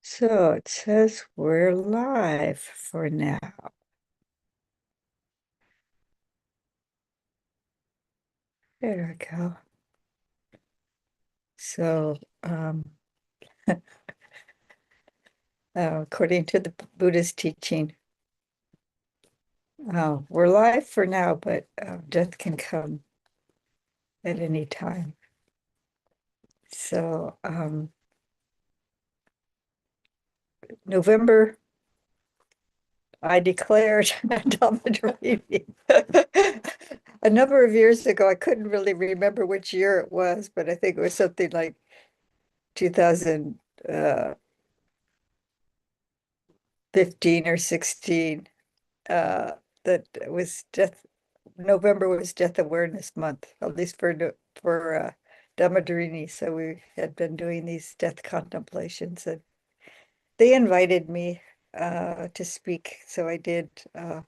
So it says we're live for now. There we go. So, according to the Buddhist teaching, we're live for now, but death can come at any time. So, November, I declared Dhamma reading. A number of years ago, I couldn't really remember which year it was, but I think it was something like 2015 or 16. That was death. November was Death Awareness Month, at least for Dhammadrini. So we had been doing these death contemplations, and they invited me to speak. So I did a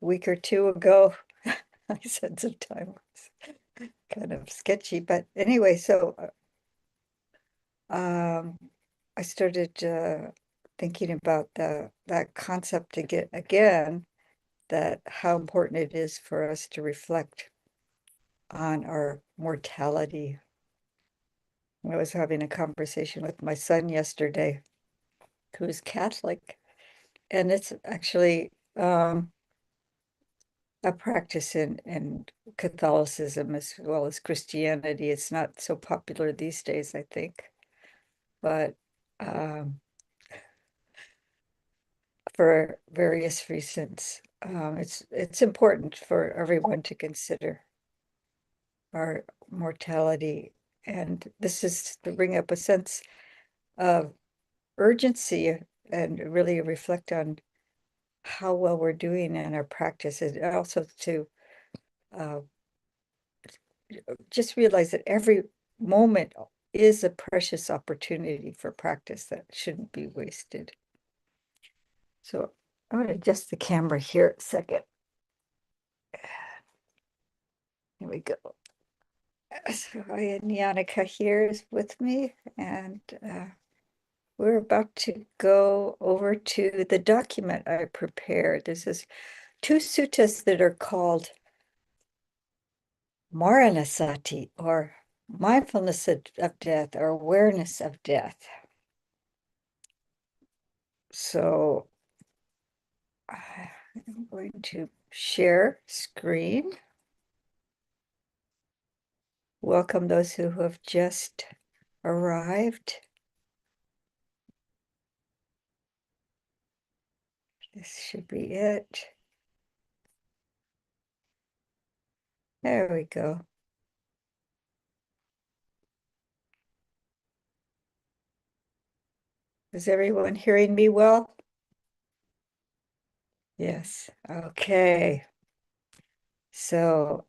week or two ago. I said some time was kind of sketchy, but anyway, so I started thinking about that concept again, that how important it is for us to reflect on our mortality. I was having a conversation with my son yesterday, who's Catholic, and it's actually a practice in Catholicism as well as Christianity. It's not so popular these days, I think, but for various reasons, it's important for everyone to consider our mortality. And this is to bring up a sense of urgency and really reflect on how well we're doing in our practice, and also to uh, just realize that every moment is a precious opportunity for practice that shouldn't be wasted. So I'm going to adjust the camera here a second. Here we go. So Yannicka here is with me, and we're about to go over to the document I prepared. This is two suttas that are called Maranasati, or mindfulness of death, or awareness of death. So I'm going to share screen. Welcome those who have just arrived. This should be it. There we go. Is everyone hearing me well? Yes. Okay. So,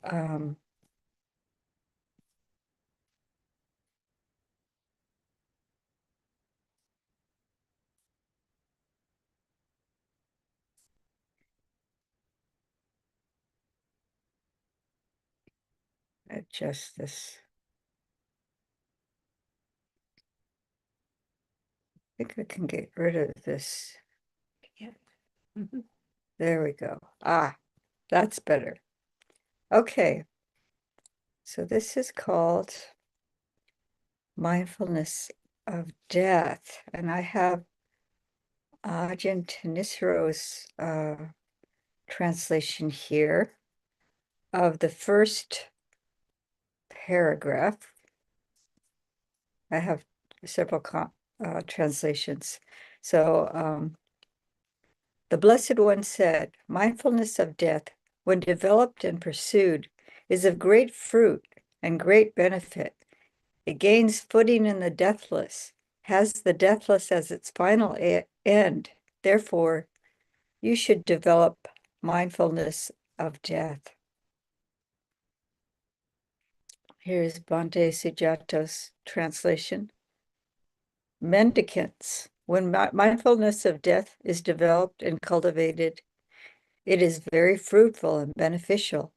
adjust this. I think I can get rid of this. Yeah. There we go. Ah, that's better. Okay. So this is called Mindfulness of Death. And I have Ajahn Tanisaro's translation here of the first paragraph. I have several translations. So the Blessed One said, mindfulness of death, when developed and pursued, is of great fruit and great benefit. It gains footing in the deathless, has the deathless as its final end. Therefore, you should develop mindfulness of death. Here's Bhante Sujato's translation. Mendicants, when mindfulness of death is developed and cultivated, it is very fruitful and beneficial.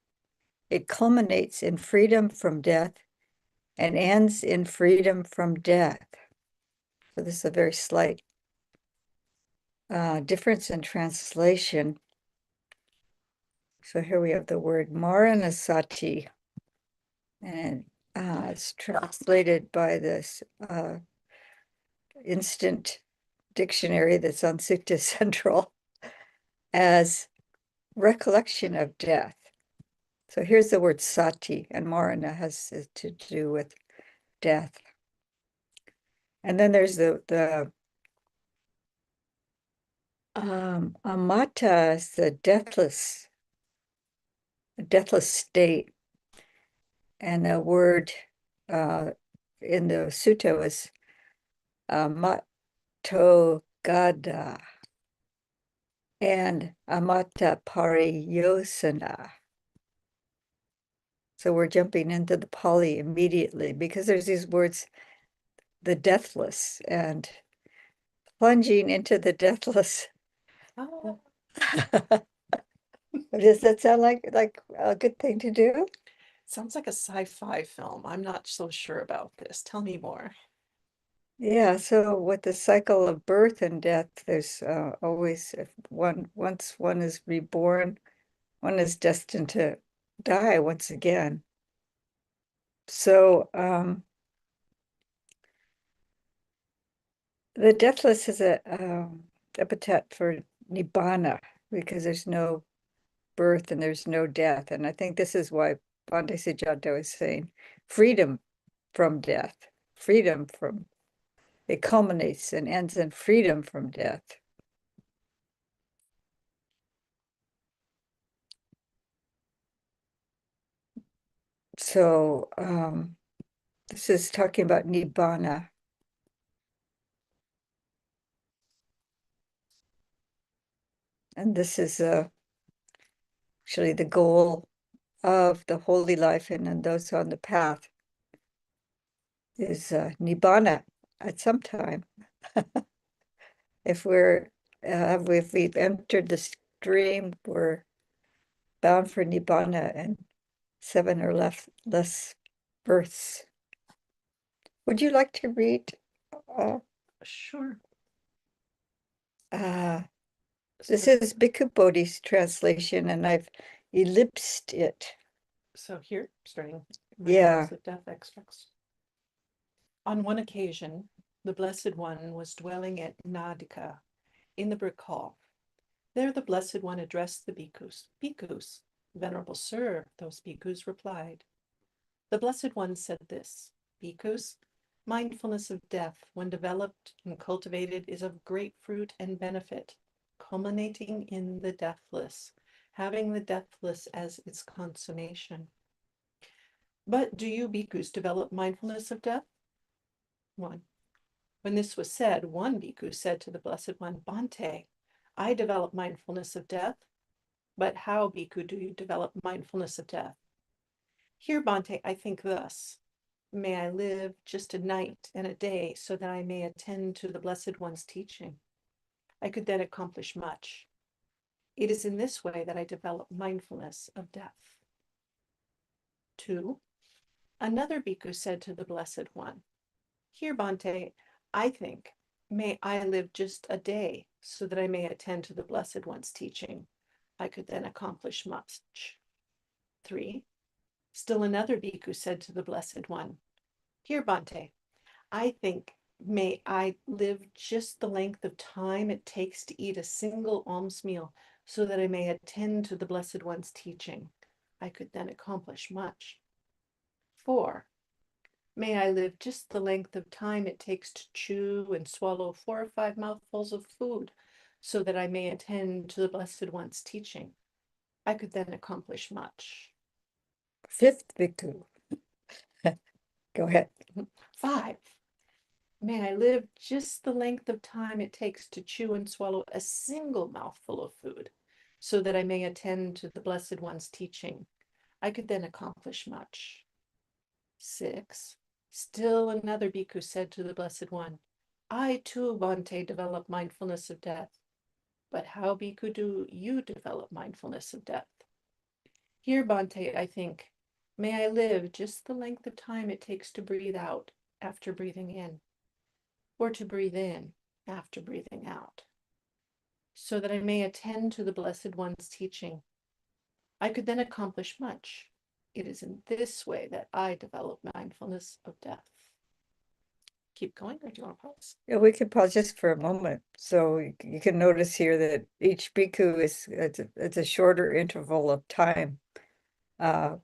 It culminates in freedom from death and ends in freedom from death. So this is a very slight difference in translation. So here we have the word Maranasati, and it's translated by this instant dictionary that's on Sutta Central as recollection of death. So here's the word sati, and marana has to do with death. And then there's the amata is the deathless state. And the word in the sutta was amatogada and amata pariyosana. So we're jumping into the Pali immediately because there's these words, the deathless, and plunging into the deathless. Oh, Does that sound like a good thing to do? sounds like a sci-fi film. I'm not so sure about this. Tell me more. Yeah, so with the cycle of birth and death, there's always once one is reborn, one is destined to die once again. So the deathless is a epithet for nibbana because there's no birth and there's no death. And I think this is why Bhante Siddhartha is saying freedom from death, freedom from, it culminates and ends in freedom from death. So this is talking about nibbana. And this is actually the goal of the holy life and those on the path is nibbana at some time. If if we've entered the stream, we're bound for nibbana and 7 or less births. Would you like to read? Sure. This is Bhikkhu Bodhi's translation, and I've ellipsed it. So here, starting Yeah. Mindfulness of Death extracts. On one occasion, the Blessed One was dwelling at Nadika in the brick hall. There the Blessed One addressed the bhikkhus. Bhikkhus, Venerable Sir, those bhikkhus replied. The Blessed One said this, Bhikkhus, mindfulness of death, when developed and cultivated, is of great fruit and benefit, culminating in the deathless, having the deathless as its consummation. But do you, bhikkhus, develop mindfulness of death? 1. When this was said, one bhikkhu said to the Blessed One, Bhante, I develop mindfulness of death. But how, bhikkhu, do you develop mindfulness of death? Here, Bhante, I think thus. May I live just a night and a day so that I may attend to the Blessed One's teaching. I could then accomplish much. It is in this way that I develop mindfulness of death. 2. Another bhikkhu said to the Blessed One, Here, Bhante, I think, may I live just a day so that I may attend to the Blessed One's teaching. I could then accomplish much. 3. Still another bhikkhu said to the Blessed One, Here, Bhante, I think, may I live just the length of time it takes to eat a single alms meal so that I may attend to the Blessed One's teaching. I could then accomplish much. 4. May I live just the length of time it takes to chew and swallow 4 or 5 mouthfuls of food so that I may attend to the Blessed One's teaching. I could then accomplish much. 5th bhikkhu. Go ahead. 5. May I live just the length of time it takes to chew and swallow a single mouthful of food so that I may attend to the Blessed One's teaching. I could then accomplish much. 6. Still another bhikkhu said to the Blessed One, I too, Bhante, develop mindfulness of death. But how, bhikkhu, do you develop mindfulness of death? Here, Bhante, I think, may I live just the length of time it takes to breathe out after breathing in. or to breathe in after breathing out, so that I may attend to the Blessed One's teaching. I could then accomplish much. It is in this way that I develop mindfulness of death. Keep going, or do you want to pause? Yeah, we could pause just for a moment. So you can notice here that each bhikkhu it's a shorter interval of time that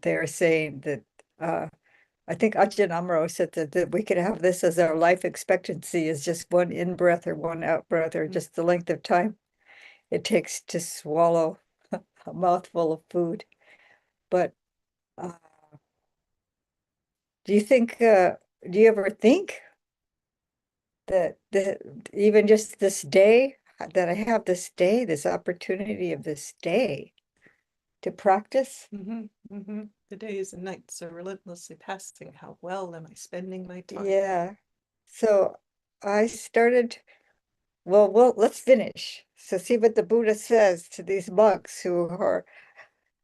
they're saying that I think Ajahn Amaro said that we could have this as our life expectancy is just one in-breath or one out-breath or just the length of time it takes to swallow a mouthful of food. But uh, do you ever think that even just this day, that I have this day, this opportunity of this day to practice? The days and nights are relentlessly passing. How well am I spending my time? Yeah. So I started, well, let's finish. So see what the Buddha says to these monks who are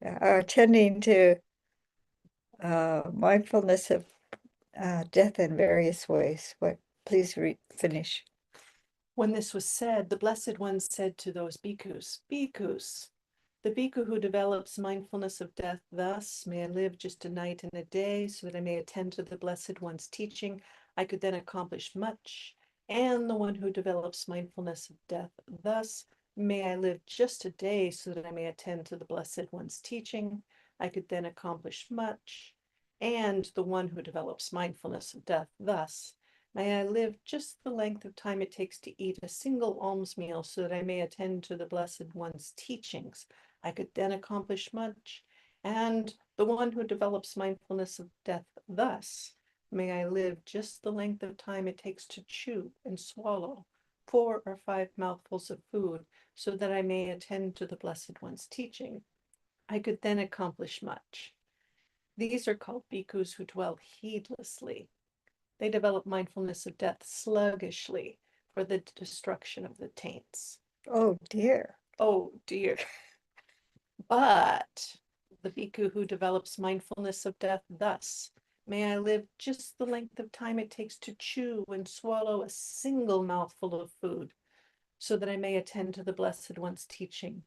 attending to mindfulness of death in various ways. Please finish. When this was said, the Blessed One said to those bhikkhus, Bhikkhus, the bhikkhu who develops mindfulness of death thus, may I live just a night and a day so that I may attend to the Blessed One's teaching. I could then accomplish much. And the one who develops mindfulness of death thus, may I live just a day so that I may attend to the Blessed One's teaching. I could then accomplish much. And the one who develops mindfulness of death thus, may I live just the length of time it takes to eat a single alms meal so that I may attend to the Blessed One's teachings. I could then accomplish much. And the one who develops mindfulness of death thus, may I live just the length of time it takes to chew and swallow 4 or 5 mouthfuls of food so that I may attend to the Blessed One's teaching. I could then accomplish much. These are called bhikkhus who dwell heedlessly. They develop mindfulness of death sluggishly for the destruction of the taints. Oh dear. Oh dear. But the bhikkhu who develops mindfulness of death thus, may I live just the length of time it takes to chew and swallow a single mouthful of food, so that I may attend to the Blessed One's teaching.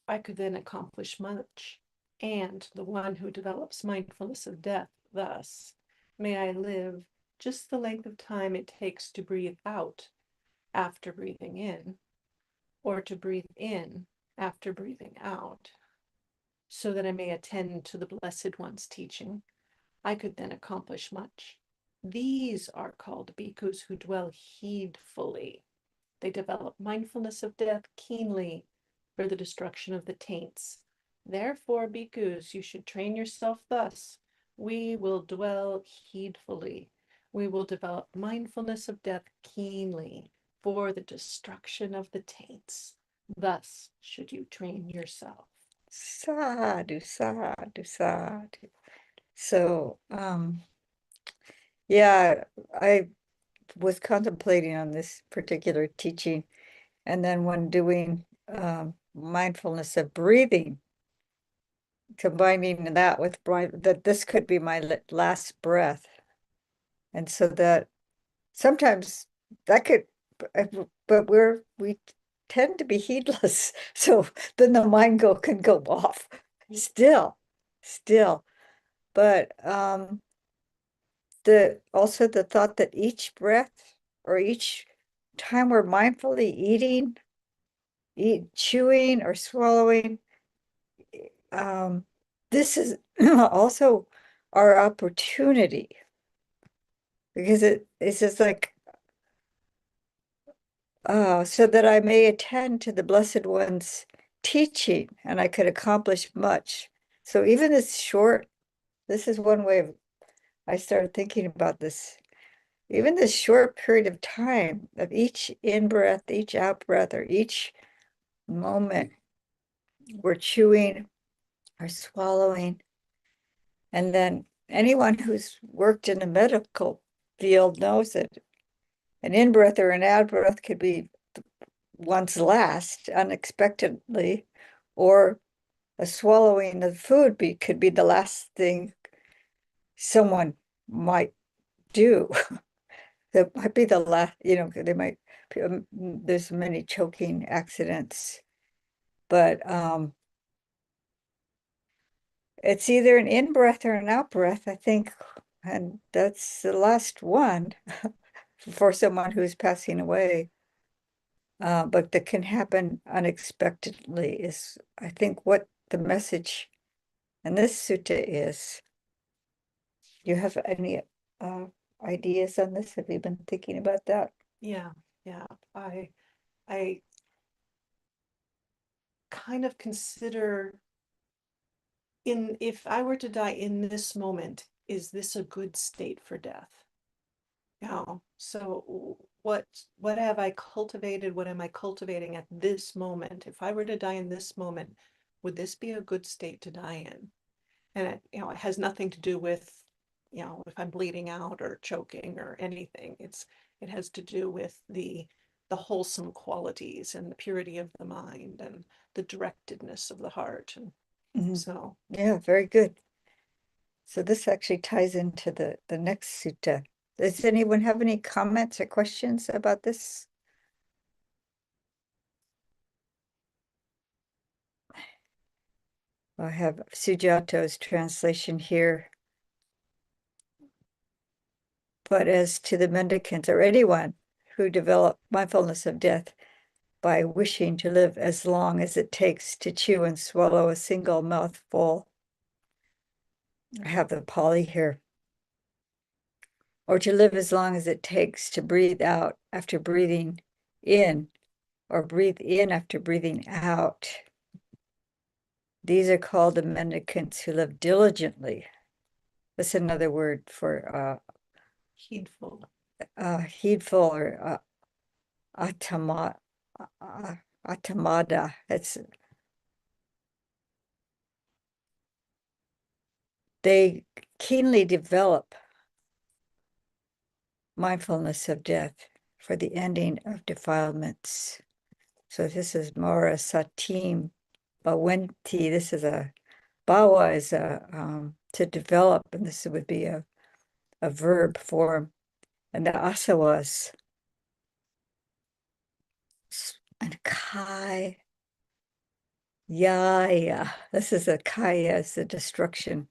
I could then accomplish much. And the one who develops mindfulness of death thus, may I live just the length of time it takes to breathe out after breathing in, or to breathe in after breathing out, so that I may attend to the Blessed One's teaching. I could then accomplish much. These are called bhikkhus who dwell heedfully. They develop mindfulness of death keenly for the destruction of the taints. Therefore, bhikkhus, you should train yourself thus. We will dwell heedfully. We will develop mindfulness of death keenly for the destruction of the taints. Thus should you train yourself. Sadhu, sadhu, sadhu. So, yeah, I was contemplating on this particular teaching, and then when doing mindfulness of breathing, combining that with that this could be my last breath, and so that sometimes that could, but we tend to be heedless, so then the mind can go off, still, but also the thought that each breath or each time we're mindfully chewing or swallowing, this is also our opportunity, because it's just like, so that I may attend to the Blessed One's teaching and I could accomplish much. So even this is one way I started thinking about this. Even this short period of time of each in-breath, each out-breath, or each moment we're chewing or swallowing. And then anyone who's worked in the medical field knows that an in-breath or an out-breath could be one's last unexpectedly, or a swallowing of food could be the last thing someone might do. That might be the last, they might, there's many choking accidents, but it's either an in-breath or an out-breath, I think, and that's the last one for someone who's passing away. But that can happen unexpectedly is, I think, what the message in this sutta is. You have any ideas on this? Have you been thinking about that? Yeah, yeah. I kind of consider if I were to die in this moment, is this a good state for death? So what have I cultivated? What am I cultivating at this moment? If I were to die in this moment, would this be a good state to die in? And it has nothing to do with, if I'm bleeding out or choking or anything. It has to do with the wholesome qualities and the purity of the mind and the directedness of the heart. And Mhm. so, Yeah, very good. So this actually ties into the next sutta. Does anyone have any comments or questions about this? I have Sujato's translation here. But as to the mendicants or anyone who develop mindfulness of death by wishing to live as long as it takes to chew and swallow a single mouthful, I have the Pali here, or to live as long as it takes to breathe out after breathing in, or breathe in after breathing out. These are called the mendicants who live diligently. That's another word for heedful. heedful or atama, atamada. They keenly develop mindfulness of death for the ending of defilements. So this is Mora Satim Bawenti. This is a Bawa is a to develop, and this would be a verb form. And the asawas and kai ya. This is a kaya is the destruction.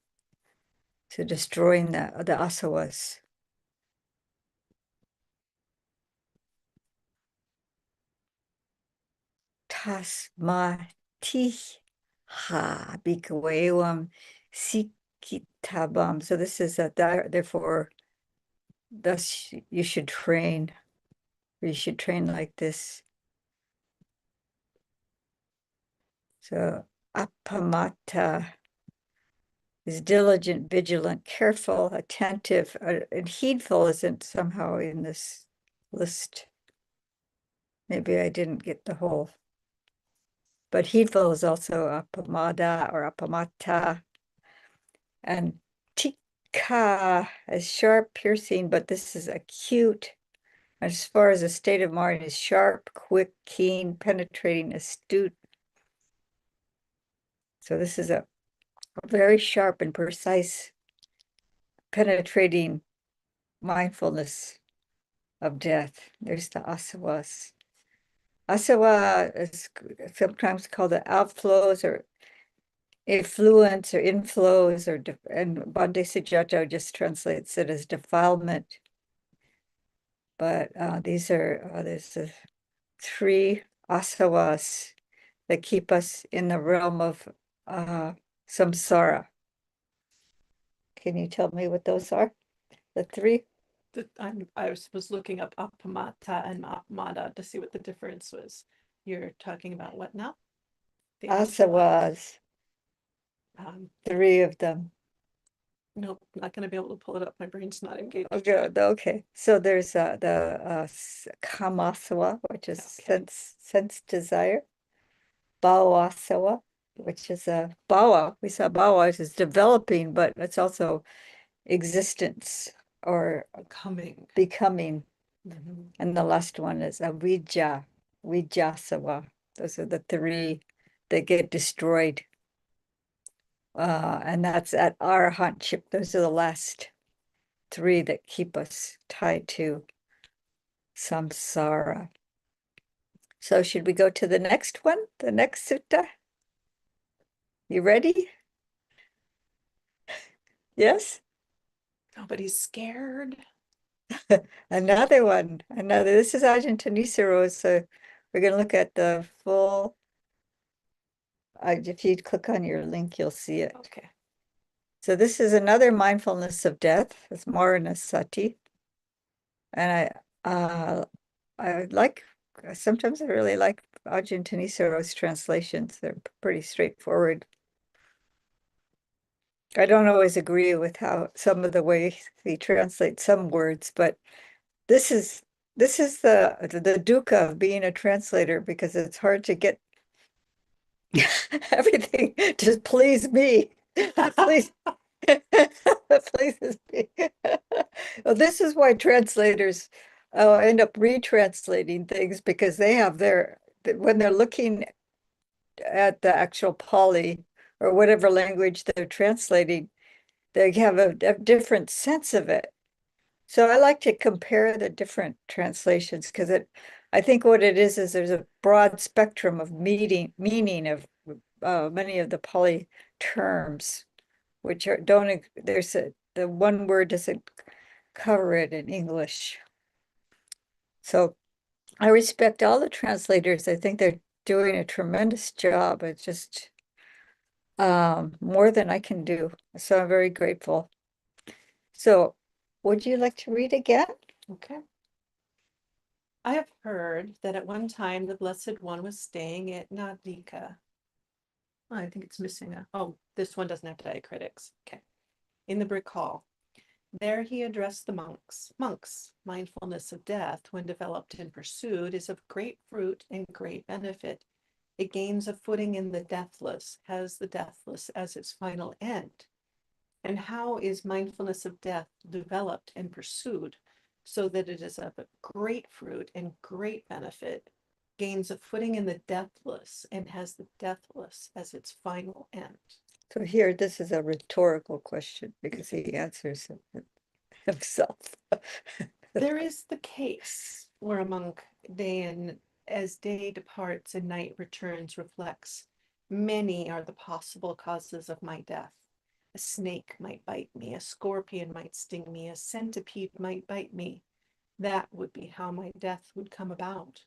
So destroying the asawas. Tasmati ha bikawewam sikitabam. So this is therefore, thus you should train, or you should train like this. So appamata is diligent, vigilant, careful, attentive, and heedful isn't somehow in this list. Maybe I didn't get the whole, but heedful is also appamada or appamata. And tika is sharp, piercing, but this is acute. As far as a state of mind is sharp, quick, keen, penetrating, astute. So this is a very sharp and precise, penetrating mindfulness of death. There's the asawas. Asawa is sometimes called the outflows or effluence or inflows, and Bhante Sujato just translates it as defilement. But there's the three asawas that keep us in the realm of samsara. Can you tell me what those are? The three? I was looking up appamata and appamada to see what the difference was. You're talking about what now? The Asawas, three of them. Nope, not going to be able to pull it up. My brain's not engaged. Okay. So there's the kamasawa, which is Okay. sense desire. Bhavasawa, which is a bhava. We saw bhava is developing, but it's also existence or becoming. And the last one is avijja, vijasawa. Those are the three that get destroyed. And that's at arahantship. Those are the last three that keep us tied to samsara. So should we go to the next one, the next sutta? You ready? Yes? Nobody's scared. Another one, another. This is Ajahn Tanisaro, so we're going to look at the full. If you click on your link, you'll see it. Okay. So this is another mindfulness of death. It's Marana Sati. And I like, sometimes I really like Ajahn Tanisaro's translations. They're pretty straightforward. I don't always agree with how some of the way he translates some words, but this is the dukkha of being a translator, because it's hard to get everything to please me. Please. Pleases me. Well, this is why translators end up retranslating things, because they have when they're looking at the actual Pali or whatever language they're translating, they have a different sense of it. So I like to compare the different translations, because I think what it is there's a broad spectrum of meaning of many of the Pali terms, which the one word doesn't cover it in English. So I respect all the translators. I think they're doing a tremendous job. It's just more than I can do. So I'm very grateful. So would you like to read again? Okay. I have heard that at one time the Blessed One was staying at Nadika. Oh, I think it's missing this one doesn't have diacritics. Okay. In the brick hall. There he addressed the monks. Monks, mindfulness of death, when developed and pursued, is of great fruit and great benefit. It gains a footing in the deathless, has the deathless as its final end. And how is mindfulness of death developed and pursued so that it is of great fruit and great benefit, gains a footing in the deathless, and has the deathless as its final end? So here, this is a rhetorical question, because he answers it himself. There is the case where a monk, as day departs and night returns, reflects, many are the possible causes of my death. A snake might bite me, a scorpion might sting me, a centipede might bite me. That would be how my death would come about.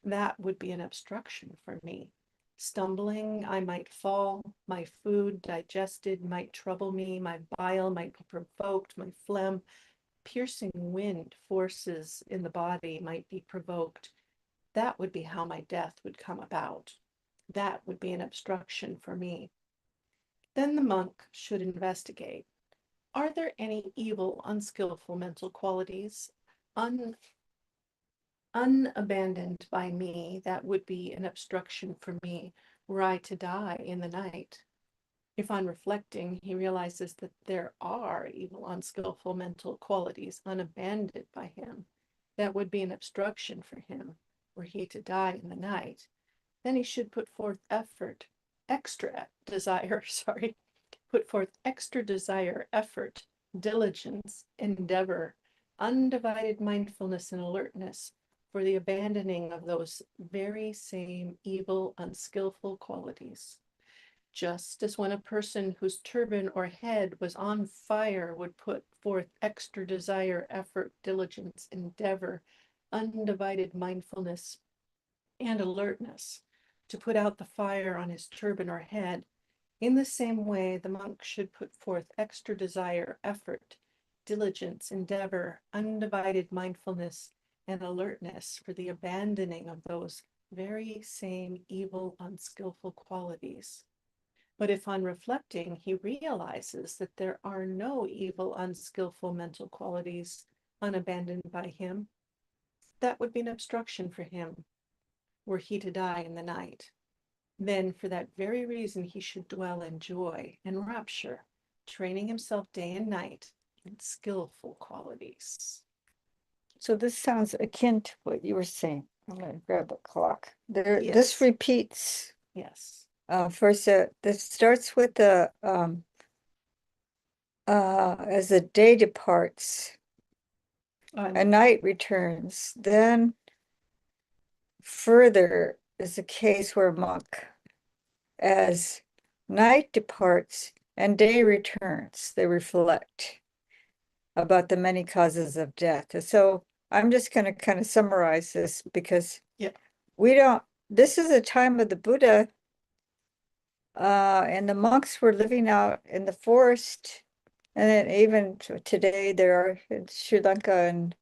That would be an obstruction for me. Stumbling, I might fall, my food digested might trouble me, my bile might be provoked, my phlegm, piercing wind forces in the body might be provoked. That would be how my death would come about. That would be an obstruction for me. Then the monk should investigate. Are there any evil, unskillful mental qualities unabandoned by me that would be an obstruction for me were I to die in the night? If on reflecting, he realizes that there are evil, unskillful mental qualities unabandoned by him that would be an obstruction for him were he to die in the night, then he should put forth extra desire, effort, diligence, endeavor, undivided mindfulness and alertness for the abandoning of those very same evil, unskillful qualities. Just as when a person whose turban or head was on fire would put forth extra desire, effort, diligence, endeavor, undivided mindfulness, and alertness to put out the fire on his turban or head, in the same way the monk should put forth extra desire, effort, diligence, endeavor, undivided mindfulness, and alertness for the abandoning of those very same evil, unskillful qualities. But if on reflecting, he realizes that there are no evil, unskillful mental qualities unabandoned by him, that would be an obstruction for him were he to die in the night. Then for that very reason, he should dwell in joy and rapture, training himself day and night in skillful qualities. So this sounds akin to what you were saying. I'm going to grab a clock. Yes. This repeats. Yes. First, this starts with the as the day departs, and night returns. Then further is a case where a monk, as night departs and day returns, they reflect about the many causes of death. So I'm just going to kind of summarize this because we don't, this is a time of the Buddha, and the monks were living out in the forest. And then even today there are in Sri Lanka and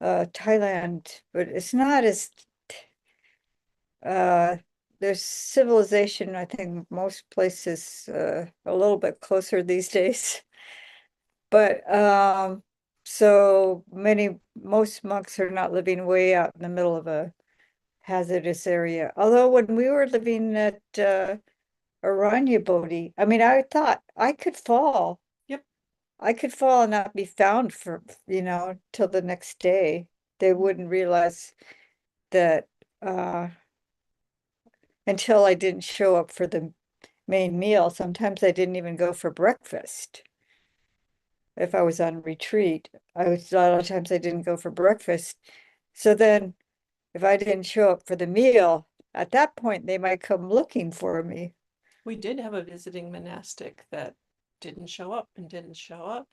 Thailand, but it's not as there's civilization, I think most places a little bit closer these days. But so most monks are not living way out in the middle of a hazardous area. Although when we were living at Aranya Bodhi, I mean, I thought I could fall. Yep. I could fall and not be found for, till the next day. They wouldn't realize that until I didn't show up for the main meal. Sometimes I didn't even go for breakfast. If I was on retreat, a lot of times I didn't go for breakfast. So then if I didn't show up for the meal, at that point they might come looking for me. We did have a visiting monastic that didn't show up and didn't show up,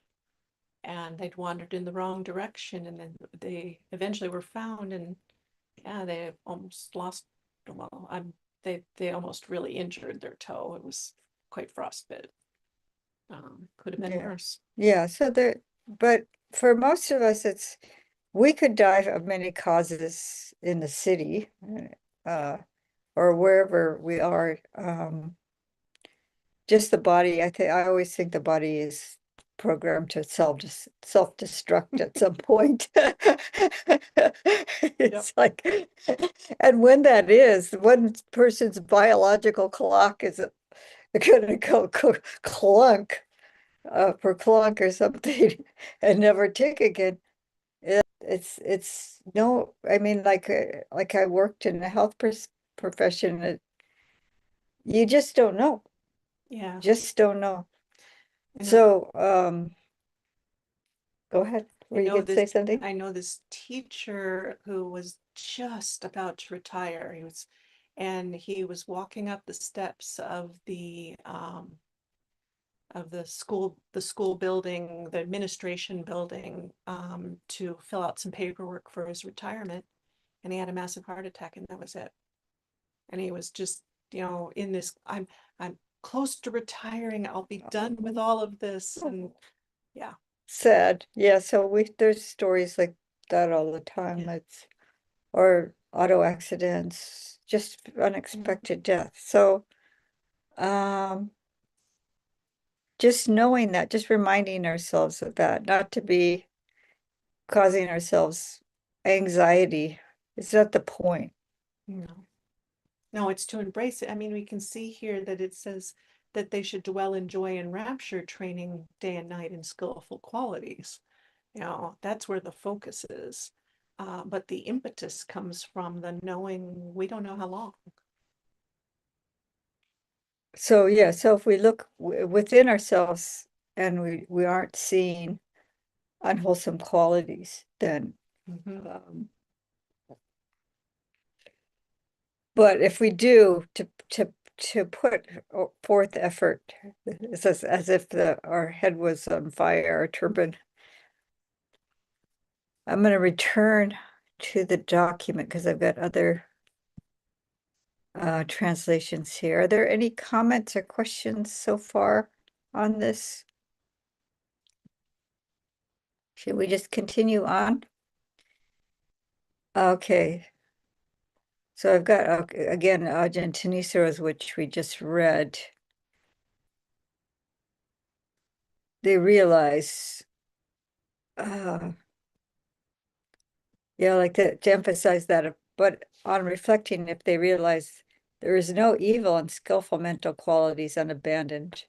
and they'd wandered in the wrong direction, and then they eventually were found, and yeah, they almost lost, well, they almost really injured their toe. It was quite frostbite. Could have been worse. Yeah, so but for most of us, we could die of many causes in the city, or wherever we are. Just the body, I always think the body is programmed to self-destruct at some point. It's like, and when that is, one person's biological clock is gonna go clunk per clunk or something and never tick again. It's no, I mean, like I worked in the health profession, you just don't know. Yeah. Just don't know. I know. So, go ahead. Were you know going to say something? I know this teacher who was just about to retire. He was walking up the steps of the school building, the administration building, to fill out some paperwork for his retirement, and he had a massive heart attack, and that was it. And he was just, in this, I'm close to retiring. I'll be done with all of this, and yeah. Sad. Yeah, so there's stories like that all the time. It's or auto accidents, just unexpected death. So, just knowing that, just reminding ourselves of that, not to be causing ourselves anxiety. Is not the point. No. No, it's to embrace it. I mean, we can see here that it says that they should dwell in joy and rapture, training day and night in skillful qualities. That's where the focus is. But the impetus comes from the knowing we don't know how long. So yeah, so if we look within ourselves and we aren't seeing unwholesome qualities, then but if we do to put forth effort, it's as if our head was on fire, our turban. I'm going to return to the document because I've got other translations here. Are there any comments or questions so far on this? Should we just continue on? Okay. So I've got, again, Ajahn Thanissaro's, which we just read. They realize, yeah, like to emphasize that, but on reflecting, if they realize there is no evil and skillful mental qualities unabandoned,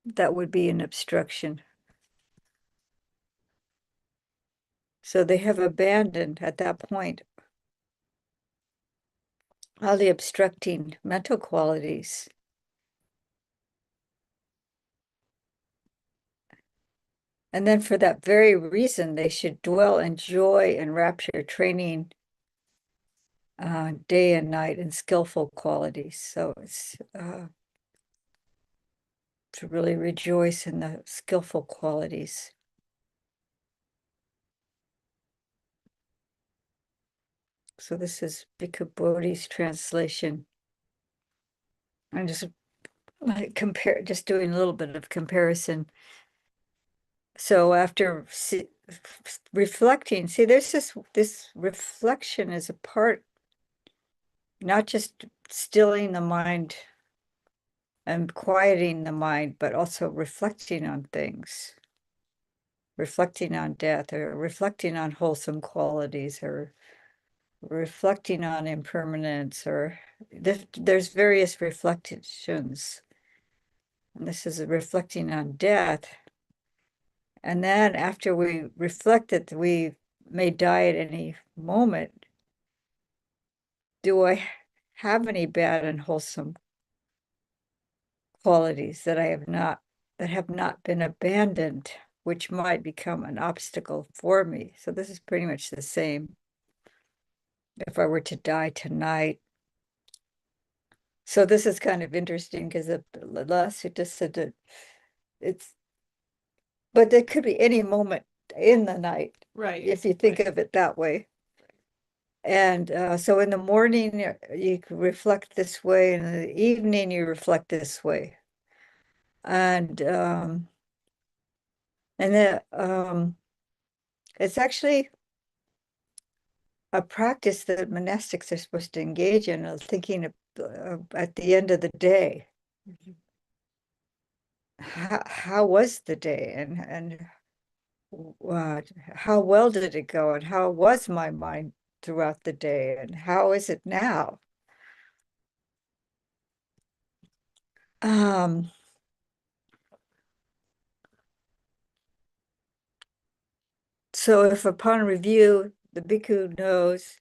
that would be an obstruction. So they have abandoned at that point all the obstructing mental qualities. And then for that very reason, they should dwell in joy and rapture, training day and night in skillful qualities. So it's to really rejoice in the skillful qualities. So this is Bhikkhu Bodhi's translation. I'm just just doing a little bit of comparison. So after reflecting, see, there's this reflection is a part, not just stilling the mind and quieting the mind, but also reflecting on things, reflecting on death, or reflecting on wholesome qualities, or reflecting on impermanence, or there's various reflections. And this is reflecting on death. And then after we reflect that we may die at any moment, do I have any bad and wholesome qualities that have not been abandoned, which might become an obstacle for me? So this is pretty much the same if I were to die tonight. So this is kind of interesting because the last sutta said that but there could be any moment in the night, Right. if you think of it that way. And so in the morning, you reflect this way, and in the evening, you reflect this way. And then it's actually a practice that monastics are supposed to engage in, thinking at the end of the day. How was the day, and how well did it go, and how was my mind throughout the day, and how is it now? So if upon review, the bhikkhu knows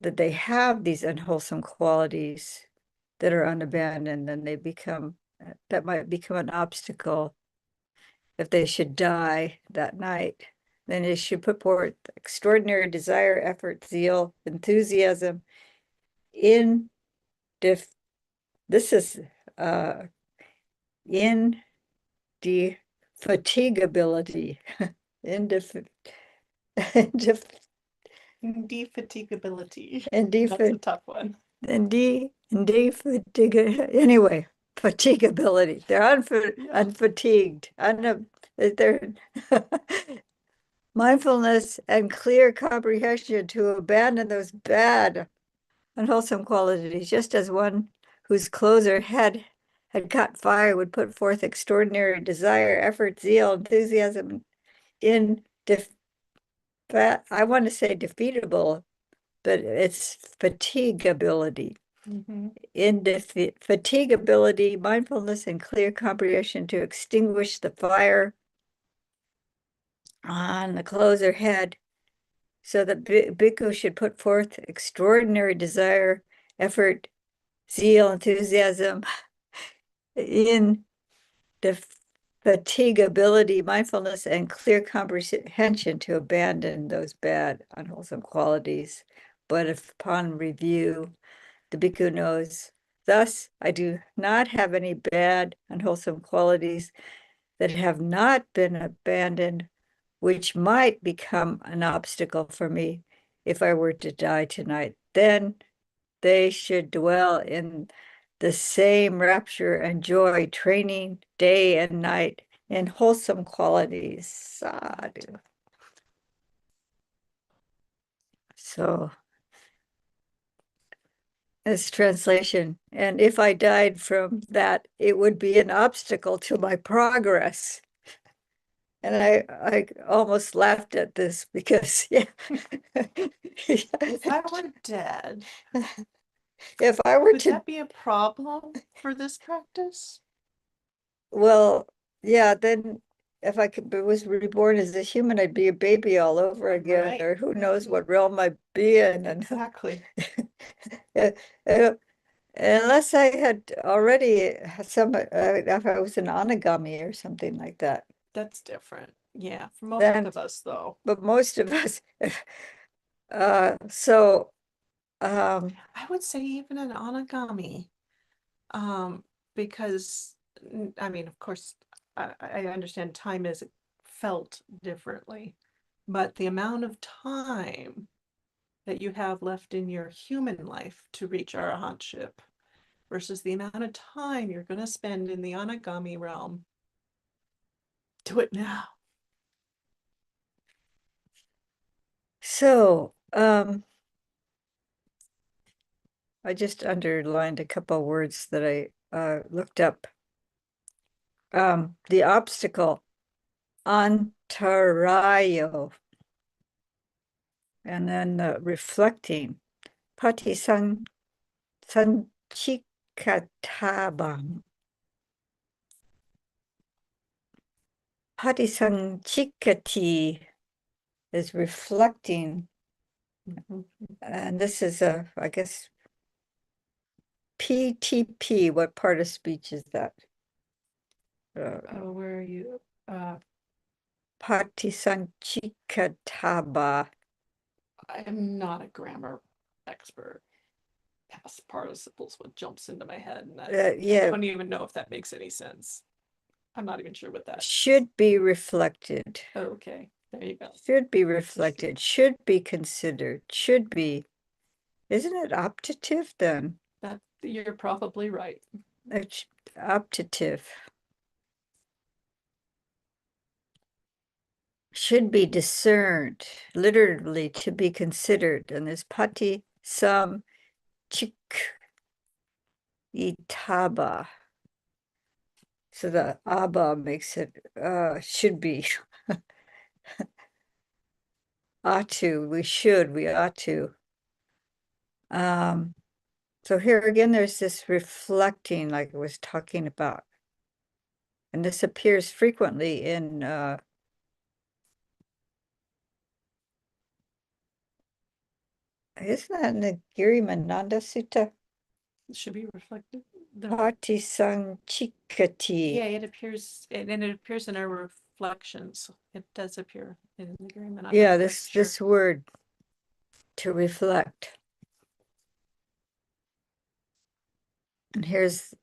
that they have these unwholesome qualities that are unabandoned, then that might become an obstacle if they should die that night. Then they should put forth extraordinary desire, effort, zeal, enthusiasm in this is indefatigability. Indefatigability. Indef That's a tough one. Anyway, fatigability. They're unfatigued. They're mindfulness and clear comprehension to abandon those bad, unwholesome qualities, just as one whose clothes or head had caught fire would put forth extraordinary desire, effort, zeal, enthusiasm in I want to say defeatable, but it's fatigability. In fatigability, mindfulness and clear comprehension to extinguish the fire on the clothes or head, so that bhikkhu should put forth extraordinary desire, effort, zeal, enthusiasm in the fatigability, mindfulness, and clear comprehension to abandon those bad, unwholesome qualities. But if upon review, the bhikkhu knows, thus, I do not have any bad, unwholesome qualities that have not been abandoned, which might become an obstacle for me if I were to die tonight. Then they should dwell in the same rapture and joy, training day and night in wholesome qualities. Sadhu. So as translation, and if I died from that, it would be an obstacle to my progress. And I almost laughed at this because, yeah. If I were dead, if I were would to, that be a problem for this practice? well, yeah, then if was reborn as a human, I'd be a baby all over again, Right. or who knows what realm I'd be in. And Exactly. unless I had already if I was an anagami or something like that. That's different. Yeah, for most Then, of us, though. but most of us, so, I would say even an anagami, um, because I mean, of course, I understand time is felt differently, but the amount of time that you have left in your human life to reach arahantship versus the amount of time you're going to spend in the anagami realm. Do it now. so, I just underlined a couple of words that I looked up. The obstacle, antarayo, and then reflecting, patisan sanchikatabam. Patisanchikati is reflecting, and this is I guess, PTP. What part of speech is that? Where are you? Patisanchikataba. I am not a grammar expert. Past participles what jumps into my head, and I Yeah, don't even know if that makes any sense. I'm not even sure what that. should be reflected. Okay, there you go. Should be reflected. Should be considered. Should be. Isn't it optative then? That you're probably right. It's optative. Should be discerned, literally to be considered. And this pati sam chik itaba. So the aba makes it should be. Ought to, we should, we ought to. So here again, there's this reflecting, like I was talking about. And this appears frequently in isn't that in the Girimananda Sutta? It should be reflected. Patisanchikati. Yeah, it appears, and it appears in our reflections. It does appear in the agreement. Yeah, this word to reflect. And here's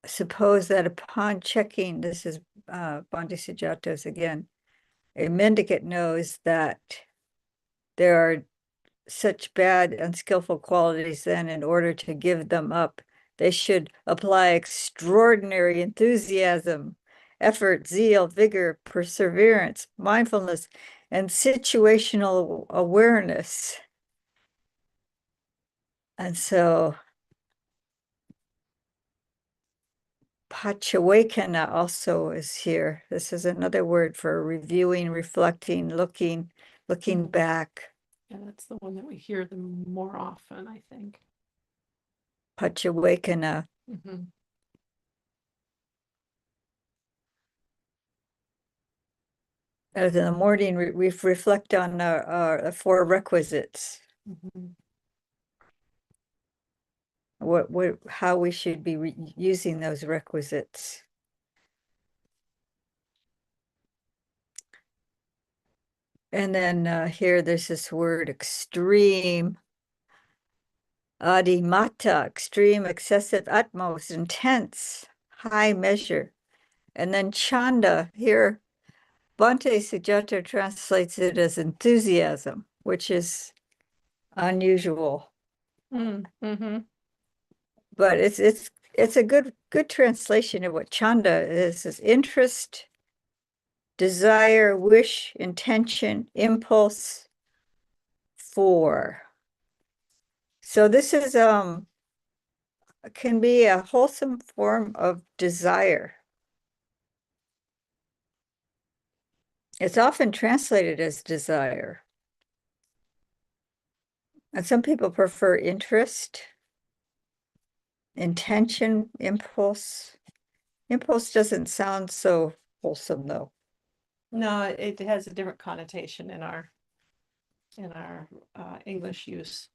suppose that upon checking, this is Bhante Sujatos again, a mendicant knows that there are such bad, unskillful qualities, then in order to give them up, they should apply extraordinary enthusiasm, effort, zeal, vigor, perseverance, mindfulness, and situational awareness. And so Pachawekana also is here. This is another word for reviewing, reflecting, looking back. Yeah, that's the one that we hear the more often, I think. Pachawekana. As in the morning, we reflect on our four requisites. How we should be using those requisites. And then here, there's this word extreme. Adimata, extreme, excessive, utmost, intense, high measure. And then chanda, here, Bhante Sujato translates it as enthusiasm, which is unusual. But it's a good translation of what chanda is interest, desire, wish, intention, impulse for. So this is can be a wholesome form of desire. It's often translated as desire. And some people prefer interest, intention, impulse. Impulse doesn't sound so wholesome though. No, it has a different connotation in our English use.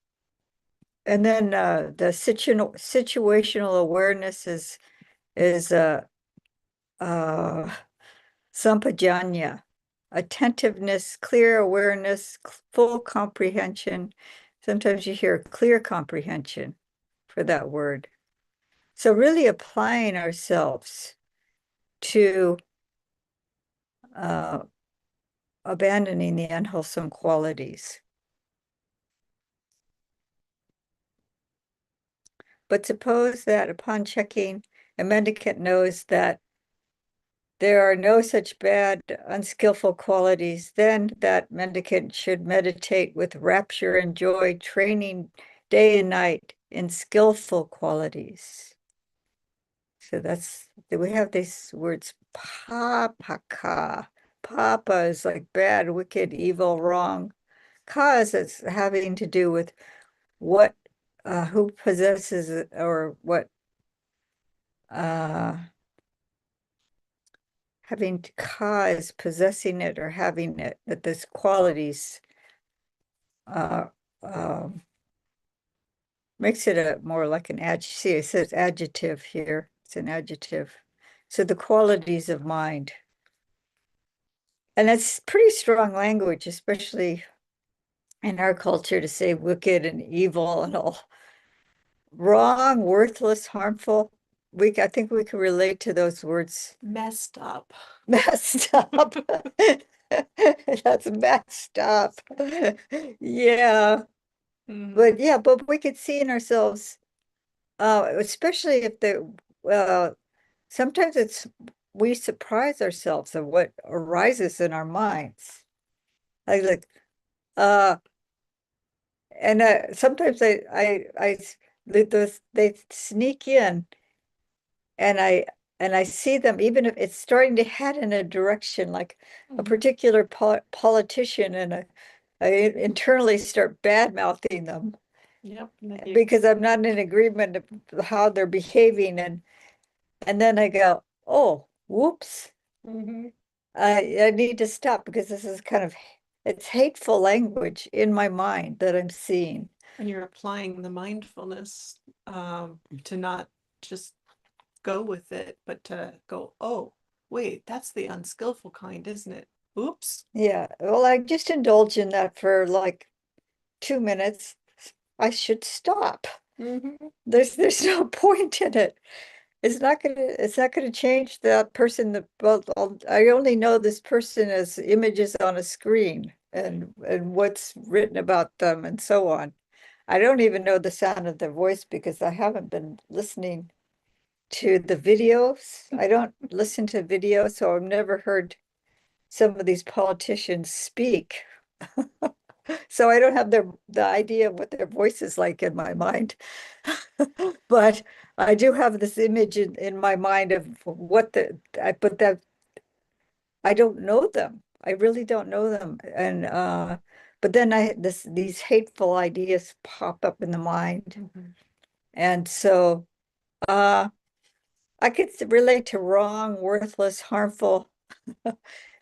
And then the situational awareness is is sampajanya, attentiveness, clear awareness, full comprehension. Sometimes you hear clear comprehension for that word. So really applying ourselves to abandoning the unwholesome qualities. But suppose that upon checking, a mendicant knows that there are no such bad, unskillful qualities, then that mendicant should meditate with rapture and joy, training day and night in skillful qualities. So we have these words, papaka. Papa is like bad, wicked, evil, wrong. Ka is having to do with what, who possesses it, or what, having ka is possessing it or having it, that this qualities uh, um, makes it a more like an adjective. See, it says adjective here. It's an adjective. So the qualities of mind. And it's pretty strong language, especially in our culture, to say wicked and evil and all. Wrong, worthless, harmful. I think we can relate to those words. Messed up. Messed up. That's messed up. Yeah. But yeah, but we could see in ourselves, especially if sometimes we surprise ourselves of what arises in our minds. Like, uh, and sometimes they sneak in, and I see them, even if it's starting to head in a direction, like a particular politician, and I internally start bad mouthing them. Yep. Because I'm not in agreement of how they're behaving, and then I go, oh, whoops. I need to stop, because this is it's hateful language in my mind that I'm seeing. And you're applying the mindfulness to not just go with it, but to go, oh, wait, that's the unskillful kind, isn't it? Oops. Yeah, well, I just indulge in that for like 2 minutes. I should stop. There's no point in it. It's not gonna change that person. I only know this person as images on a screen, and what's written about them and so on. I don't even know the sound of their voice, because I haven't been listening to the videos. I don't listen to videos, so I've never heard some of these politicians speak. So I don't have the idea of what their voice is like in my mind. But I do have this image in my mind of but that I don't know them. I really don't know them. And but then these hateful ideas pop up in the mind. And so I could relate to wrong, worthless, harmful.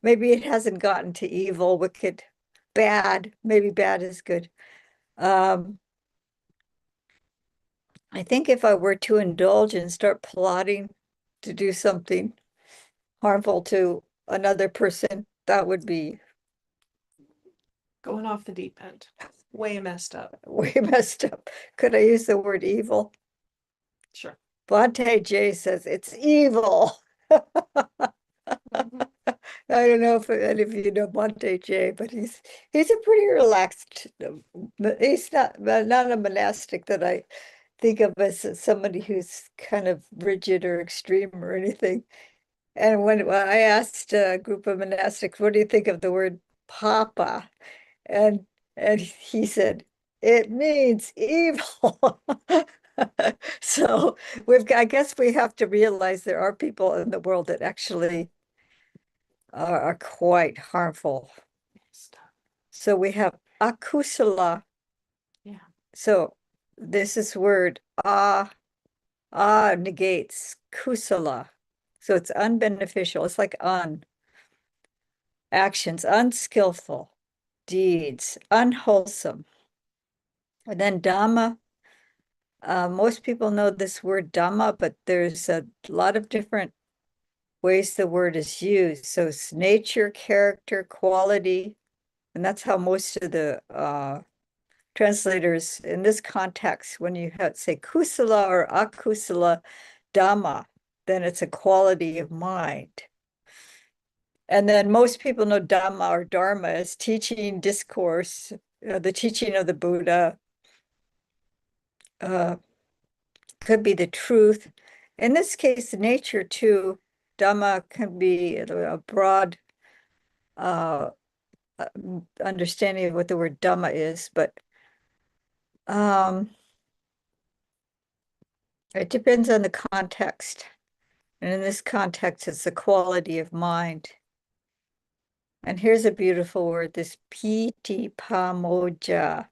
Maybe it hasn't gotten to evil, wicked, bad. Maybe bad is good. Um, I think if I were to indulge and start plotting to do something harmful to another person, that would be Going off the deep end. Way messed up. way messed up. Could I use the word evil? Sure. Bhante J says it's evil. I don't know if any of you know Monte J, but he's a pretty relaxed. He's not a monastic that I think of as somebody who's kind of rigid or extreme or anything. And when I asked a group of monastics, what do you think of the word papa? And he said, it means evil. So I guess we have to realize there are people in the world that actually are quite harmful. So we have akusala. Yeah. So this is word negates kusala. So it's unbeneficial. It's like actions, unskillful deeds, unwholesome. And then Dhamma Most people know this word Dhamma, but there's a lot of different ways the word is used. So it's nature, character, quality, and that's how most of the translators in this context, when you say kusala or akusala Dhamma, then it's a quality of mind. And then most people know Dhamma or Dharma as teaching, discourse, the teaching of the Buddha, could be the truth. In this case, nature too. Dhamma can be a broad understanding of what the word Dhamma is, but it depends on the context. And in this context, it's the quality of mind. And here's a beautiful word, this piti pamoja,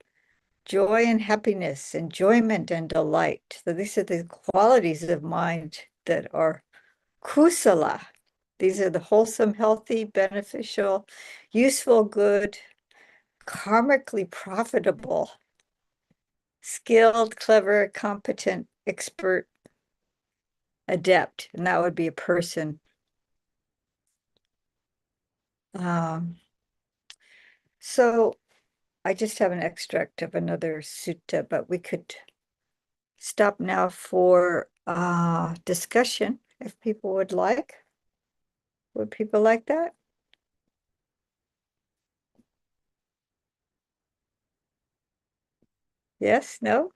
joy and happiness, enjoyment and delight. So these are the qualities of mind that are kusala. These are the wholesome, healthy, beneficial, useful, good, karmically profitable, skilled, clever, competent, expert, adept. And that would be a person. So I just have an extract of another sutta, but we could stop now for discussion if people would like. Would people like that? Yes? No?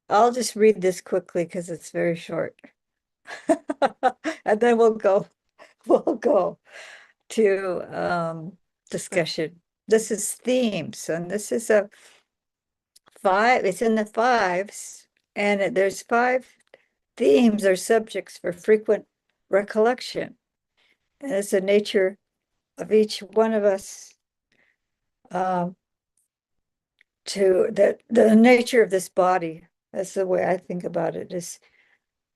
I'll just read this quickly because it's very short. And then we'll go to discussion. This is themes, and this is a five, it's in the fives, and there's five themes or subjects for frequent recollection. And it's the nature of each one of us, to the nature of this body. That's the way I think about it, is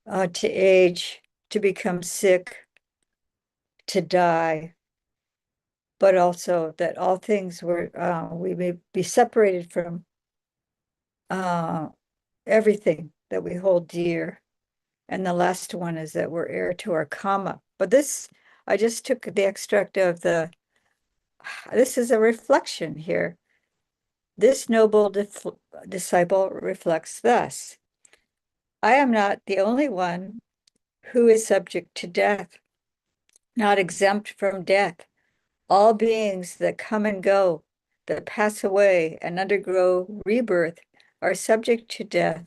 to age, to become sick, to die, but also that all things we may be separated from everything that we hold dear. And the last one is that we're heir to our karma. But this, I just took the extract of this is a reflection here. This noble disciple reflects thus: I am not the only one who is subject to death, not exempt from death. All beings that come and go, that pass away and undergo rebirth, are subject to death.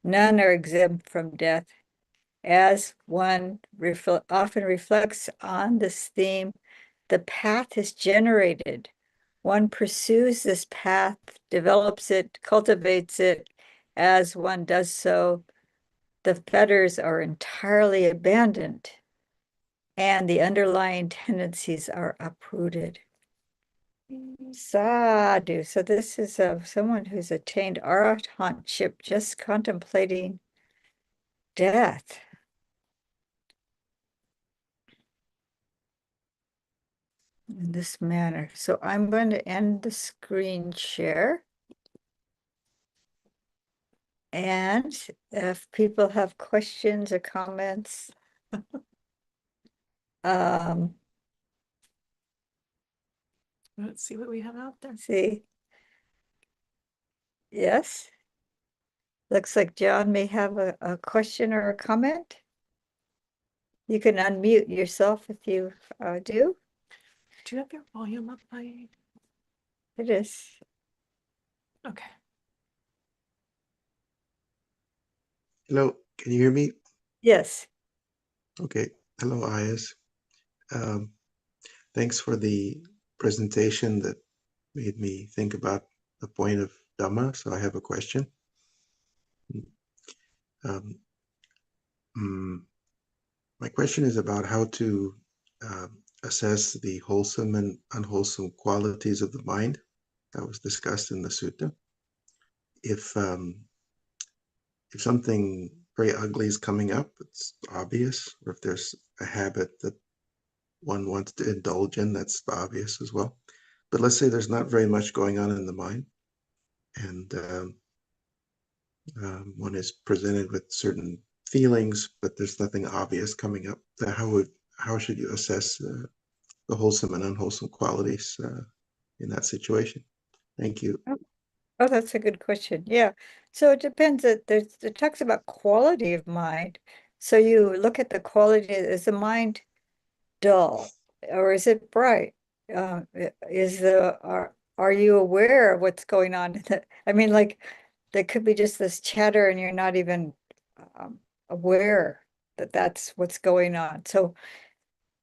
None are exempt from death. As one often reflects on this theme, the path is generated. One pursues this path, develops it, cultivates it. As one does so, the fetters are entirely abandoned and the underlying tendencies are uprooted. Sadhu. So this is someone who's attained arahantship, just contemplating death. In this manner. So I'm going to end the screen share. And if people have questions or comments, Let's see what we have out there. see. Yes. Looks like John may have a question or a comment. You can unmute yourself if you do. Do you have your volume up by? It is. Okay. Hello, can you hear me? Yes. Okay. Hello, Ayas. Thanks for the presentation that made me think about the point of Dhamma. So I have a question. Um, my question is about how to assess the wholesome and unwholesome qualities of the mind that was discussed in the sutta. If something very ugly is coming up, it's obvious, or if there's a habit that one wants to indulge in, that's obvious as well. But let's say there's not very much going on in the mind, and One is presented with certain feelings, but there's nothing obvious coming up. How should you assess the wholesome and unwholesome qualities in that situation? Thank you. Oh, that's a good question. Yeah. So it depends. It talks about quality of mind. So you look at the quality, is the mind dull or is it bright? Are you aware of what's going on in I mean, like there could be just this chatter and you're not even um, aware that that's what's going on. So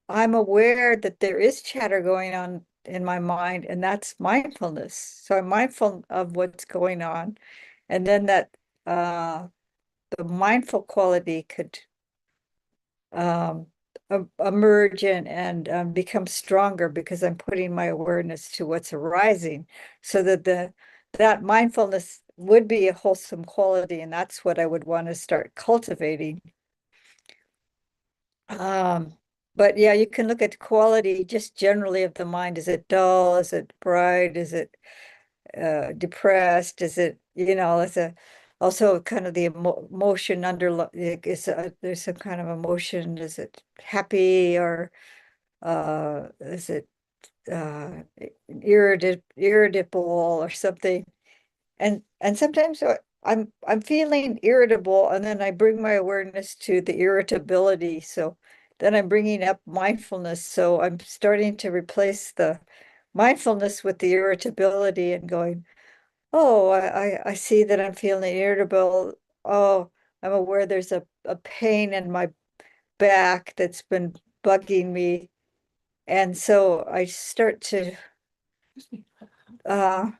I'm aware that there is chatter going on in my mind, and that's mindfulness. So I'm mindful of what's going on. And then uh the mindful quality could um emerge and become stronger because I'm putting my awareness to what's arising, so that that mindfulness would be a wholesome quality, and that's what I would want to start cultivating. Um, but yeah, you can look at quality just generally of the mind. Is it dull? Is it bright? Is it depressed? Is it, it's a also kind of the emotion under is there's some kind of emotion. Is it happy or is it uh irritable or something? And sometimes I'm feeling irritable, and then I bring my awareness to the irritability. So then I'm bringing up mindfulness. So I'm starting to replace the mindfulness with the irritability and going, oh, I see that I'm feeling irritable. Oh, I'm aware there's a pain in my back that's been bugging me. And so I start to uh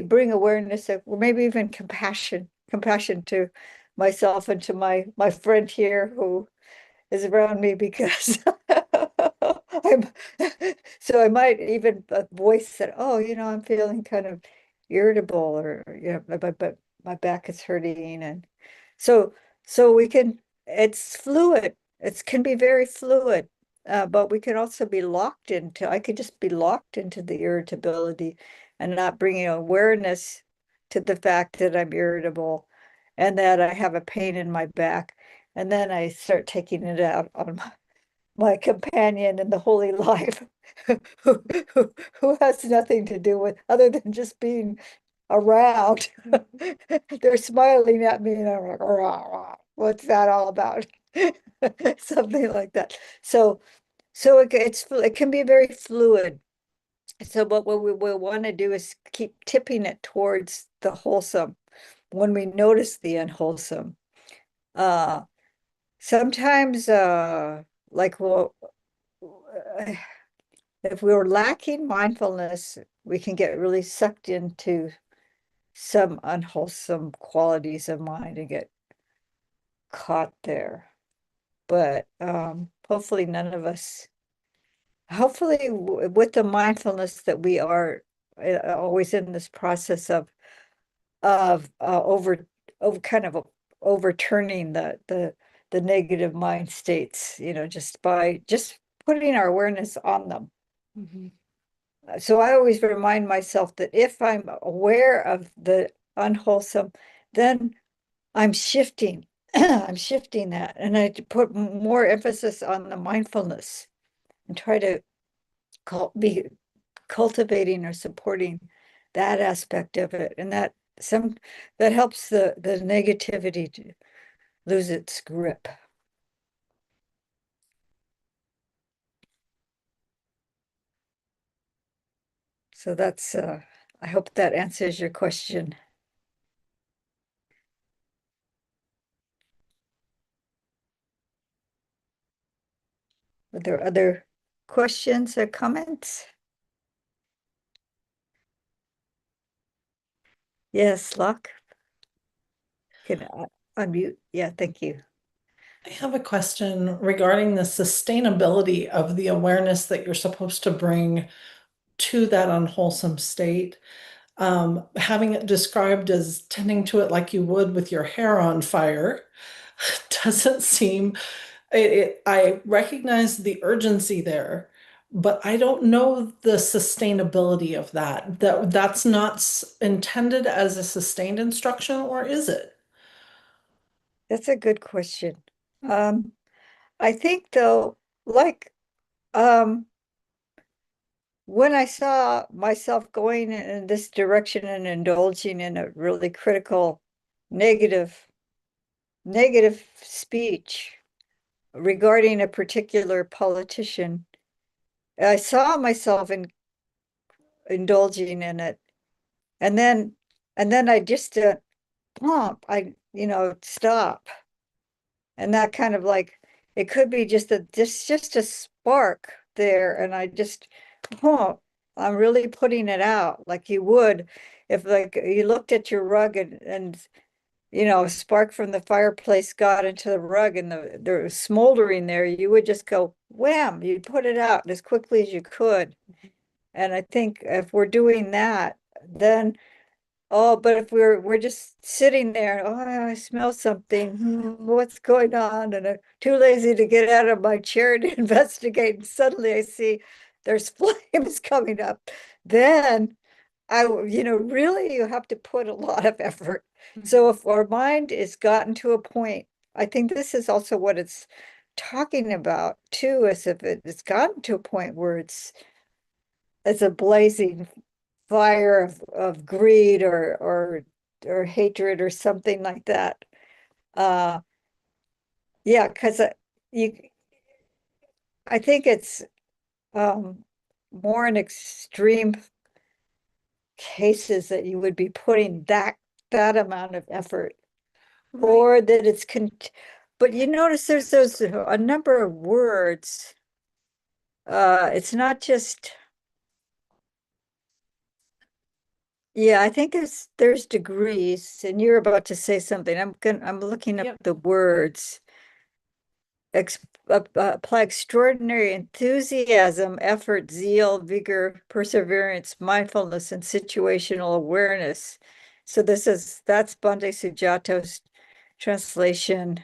bring awareness of, or maybe even compassion to myself and to my friend here who is around me, because I'm so I might even voice that, oh, I'm feeling kind of irritable, or my back is hurting. And so we can, it's fluid, it can be very fluid, but we can also be locked into, I could just be locked into the irritability and not bringing awareness to the fact that I'm irritable and that I have a pain in my back. And then I start taking it out on my companion in the holy life, who, who has nothing to do with other than just being around. They're smiling at me and I'm like, "Rah, rah, what's that all about?" Something like that. So it can be very fluid. So what we will want to do is keep tipping it towards the wholesome when we notice the unwholesome. Uh Sometimes like, well, uh, if we were lacking mindfulness, we can get really sucked into some unwholesome qualities of mind and get caught there. But hopefully none of us, hopefully with the mindfulness that we are always in this process of over kind of overturning the negative mind states, just by just putting our awareness on them. Mhm. So I always remind myself that if I'm aware of the unwholesome, then I'm shifting. I'm shifting that, and I put more emphasis on the mindfulness and try to be cultivating or supporting that aspect of it, and that helps the negativity to lose its grip. So that's I hope that answers your question. Are there other questions or comments? Yes, Locke, can unmute. Yeah, thank you. I have a question regarding the sustainability of the awareness that you're supposed to bring to that unwholesome state. Having it described as tending to it like you would with your hair on fire doesn't seem, I recognize the urgency there, but I don't know the sustainability of that. That's not intended as a sustained instruction, or is it? That's a good question. I think though, like, when I saw myself going in this direction and indulging in a really critical, negative speech regarding a particular politician, I saw myself indulging in it. And then I just stop. And that kind of like, it could be just a spark there. And I just, I'm really putting it out like you would if like you looked at your rug and a spark from the fireplace got into the rug and the smoldering there, you would just go wham, you'd put it out as quickly as you could. And I think if we're doing that, then but if we're just sitting there, I smell something. What's going on? And I'm too lazy to get out of my chair to investigate. And suddenly I see there's flames coming up. Then really you have to put a lot of effort. So if our mind is gotten to a point, I think this is also what it's talking about too, is if it's gotten to a point where it's a blazing fire of greed or hatred or something like that. Yeah, because I think it's more in extreme cases that you would be putting that amount of effort, or that it's but you notice there's a number of words. It's not just. Yeah, I think there's degrees, and you're about to say something. I'm looking up the words. Apply extraordinary enthusiasm, effort, zeal, vigor, perseverance, mindfulness, and situational awareness. So that's Bande Sujato's translation.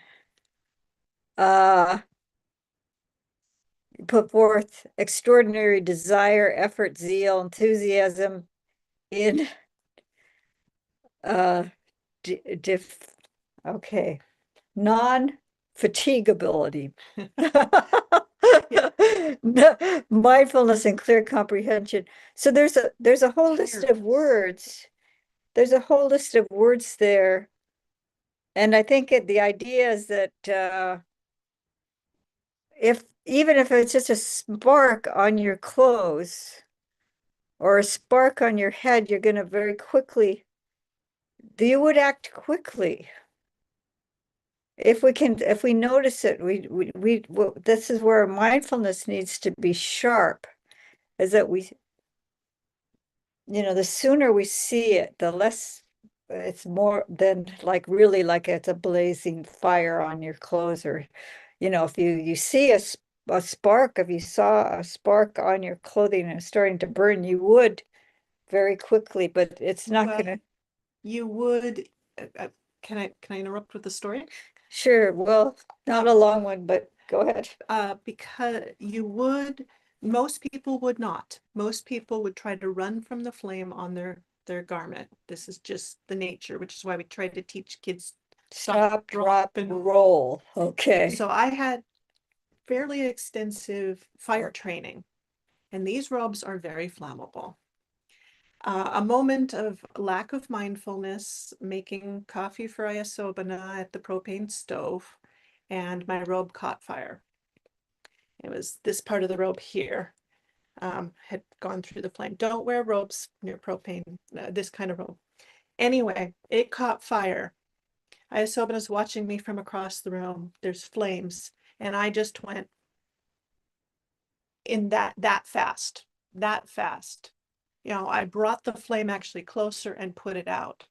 Put forth extraordinary desire, effort, zeal, enthusiasm in okay, non-fatigability. Mindfulness and clear comprehension. So there's a whole list of words. There's a whole list of words there. And I think the idea is that even if it's just a spark on your clothes or a spark on your head, you're going to very quickly, you would act quickly. If we notice it, this is where mindfulness needs to be sharp, is that the sooner we see it, the less it's more than like really like it's a blazing fire on your clothes, or if you see a spark, if you saw a spark on your clothing and it's starting to burn, you would very quickly, but it's not gonna. You would. Can I interrupt with the story? Sure. Well, not a long one, but go ahead. Because most people would not. Most people would try to run from the flame on their garment. This is just the nature, which is why we try to teach kids stop, drop, and roll. Okay. So I had fairly extensive fire training, and these robes are very flammable. A moment of lack of mindfulness, making coffee for Ayasobana at the propane stove, and my robe caught fire. It was this part of the robe here, had gone through the flame. Don't wear robes near propane, this kind of robe. Anyway, it caught fire. Ayasobana's watching me from across the room. There's flames, and I just went in that fast. I brought the flame actually closer and put it out.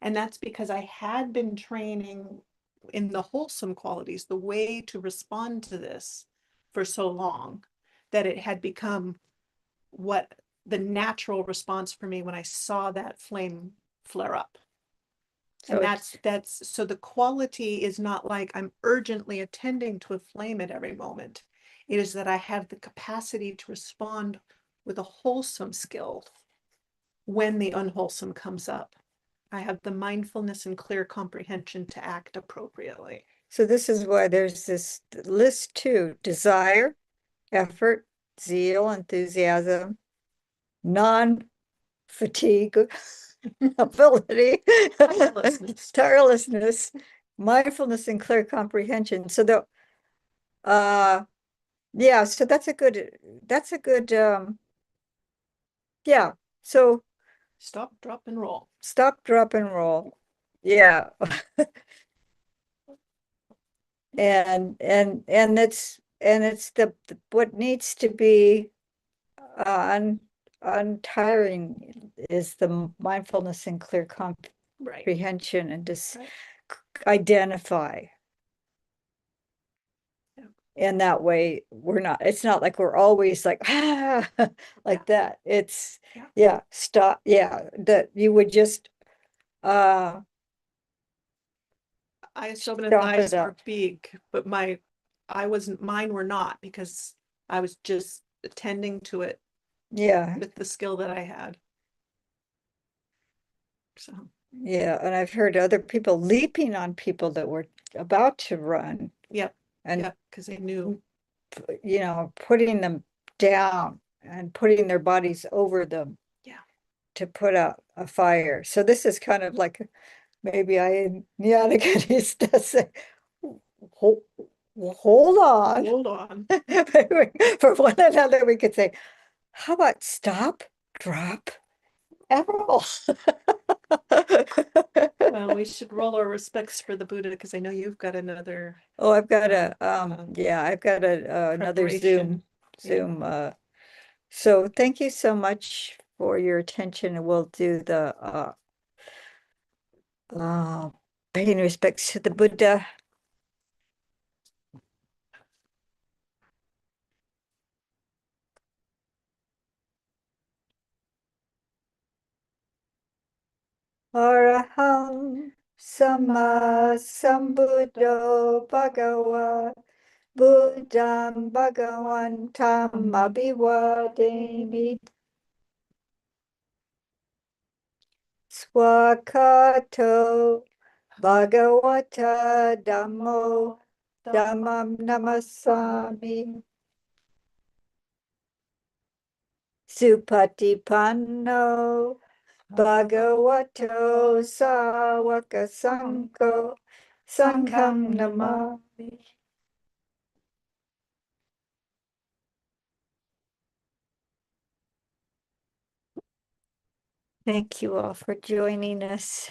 And that's because I had been training in the wholesome qualities, the way to respond to this for so long, that it had become what the natural response for me when I saw that flame flare up. And so the quality is not like I'm urgently attending to a flame at every moment. It is that I have the capacity to respond with a wholesome skill when the unwholesome comes up. I have the mindfulness and clear comprehension to act appropriately. So this is why there's this list too: desire, effort, zeal, enthusiasm, non-fatigue, ability, Tirelessness. tirelessness, mindfulness, and clear comprehension. So yeah, so that's a good, yeah, so Stop, drop, and roll. stop, drop, and roll. Yeah. And it's what needs to be untiring is the mindfulness and clear Right. comprehension, and just Right. identify. Yeah. And that way it's not like we're always like, like that. It's, Yeah. stop. Yeah, that you would just, Eyes open and Stop eyes it are up. big, but mine were not, because I was just attending to it yeah, with the skill that I had. So, yeah. And I've heard other people leaping on people that were about to run, yep, and yep, because they knew. putting them down and putting their bodies over them. Yeah. To put out a fire. So this is kind of like, maybe I used to say, hold on. Hold on. For one another, we could say, how about stop, drop, and roll? Well, we should roll our respects for the Buddha, because I know you've got another Oh, I've got I've got another preparation. Zoom. So thank you so much for your attention, and we'll do the paying respects to the Buddha. Araham Sama Sambuddho Bhagava Buddham Bhagavantam Abhivademi Swakato Bhagavata Dhammo Dhammam Namasami Supatipanno Bhagavato Sawaka Sangho Sangham Namami. Thank you all for joining us.